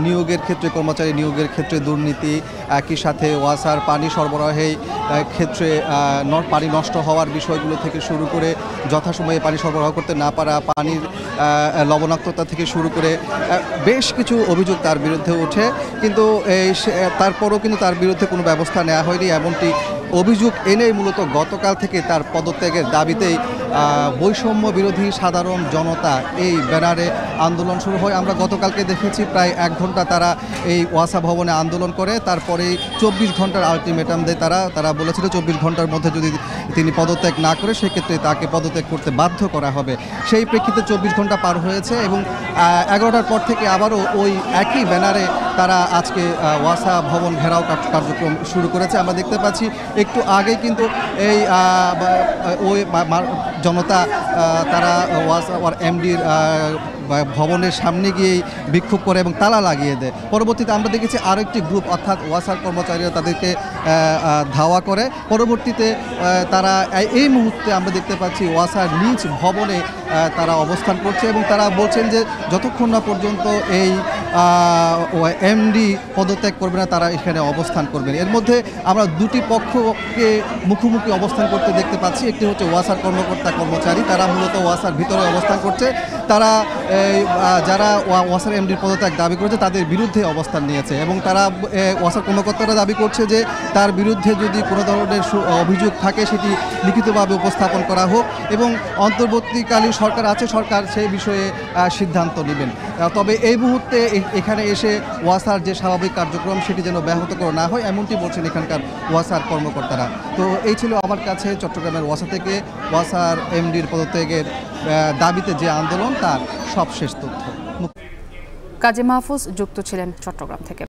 নিয়োগের ক্ষেত্রে কর্মচারী নিয়োগের ক্ষেত্রে দুর্নীতি, একই সাথে ওয়াসার পানি সরবরাহে ক্ষেত্রে পানি নষ্ট হওয়ার বিষয়গুলো থেকে শুরু করে যথাসময়ে পানি সরবরাহ করতে না পারা, পানির লবণাক্ততা থেকে শুরু করে বেশ কিছু অভিযোগ তার বিরুদ্ধে ওঠে, কিন্তু তারপরও কিন্তু তার বিরুদ্ধে কোনো ব্যবস্থা নেওয়া হয়নি। এমনটি অভিযোগ এনেই মূলত গতকাল থেকে তার পদত্যাগের দাবিতেই বৈষম্য বিরোধী সাধারণ জনতা এই ব্যানারে আন্দোলন শুরু হয়। আমরা গতকালকে দেখেছি প্রায় 1 ঘন্টা তারা এই ওয়াসা ভবনে আন্দোলন করে, তারপরেই 24 ঘন্টার আলটিমেটাম দেয়। তারা বলেছিল 24 ঘন্টার মধ্যে যদি তিনি পদত্যাগ না করে সেক্ষেত্রে তাকে পদত্যাগ করতে বাধ্য করা হবে। সেই প্রেক্ষিতে 24 ঘন্টা পার হয়েছে এবং 11টার পর থেকে আবারও ওই একই ব্যানারে তারা আজকে ওয়াসা ভবন ঘেরাও কার্যক্রম শুরু করেছে। আমরা দেখতে পাচ্ছি একটু আগে কিন্তু এই ওই জনতা তারা ওয়াসার এমডির ভবনের সামনে গিয়েই বিক্ষোভ করে এবং তালা লাগিয়ে দেয়। পরবর্তীতে আমরা দেখেছি আরেকটি গ্রুপ অর্থাৎ ওয়াসার কর্মচারীরা তাদেরকে ধাওয়া করে। পরবর্তীতে তারা এই মুহূর্তে আমরা দেখতে পাচ্ছি ওয়াসার নিজ ভবনে তারা অবস্থান করছে এবং তারা বলছেন যে যতক্ষণ না পর্যন্ত এই এমডি পদত্যাগ করবে না তারা এখানে অবস্থান করবেন। এর মধ্যে আমরা দুটি পক্ষকে মুখোমুখি অবস্থান করতে দেখতে পাচ্ছি। একটি হচ্ছে ওয়াসার কর্মকর্তা কর্মচারী, তারা মূলত ওয়াসার ভিতরে অবস্থান করছে। তারা যারা ওয়াসার এমডির পদত্যাগ দাবি করেছে তাদের বিরুদ্ধে অবস্থান নিয়েছে এবং তারা ওয়াসার কর্মকর্তারা দাবি করছে যে তার বিরুদ্ধে যদি কোনো ধরনের অভিযোগ থাকে সেটি লিখিতভাবে উপস্থাপন করা হোক এবং অন্তর্বর্তীকালীন সরকার আছে, সরকার সেই বিষয়ে সিদ্ধান্ত নেবেন। তবে এই মুহূর্তে এখানে এসে ওয়াসার যে স্বাভাবিক কার্যক্রম সেটি যেন ব্যাহত করা না হয় এমনটি বলছেন এখানকার ওয়াসার কর্মকর্তারা। তো এই ছিল আমার কাছে চট্টগ্রামের ওয়াসা থেকে ওয়াসার এমডির পদত্যাগের দাবিতে যে আন্দোলন তার সবশেষ তথ্য। কাজী মাহফুজ যুক্ত ছিলেন চট্টগ্রাম থেকে।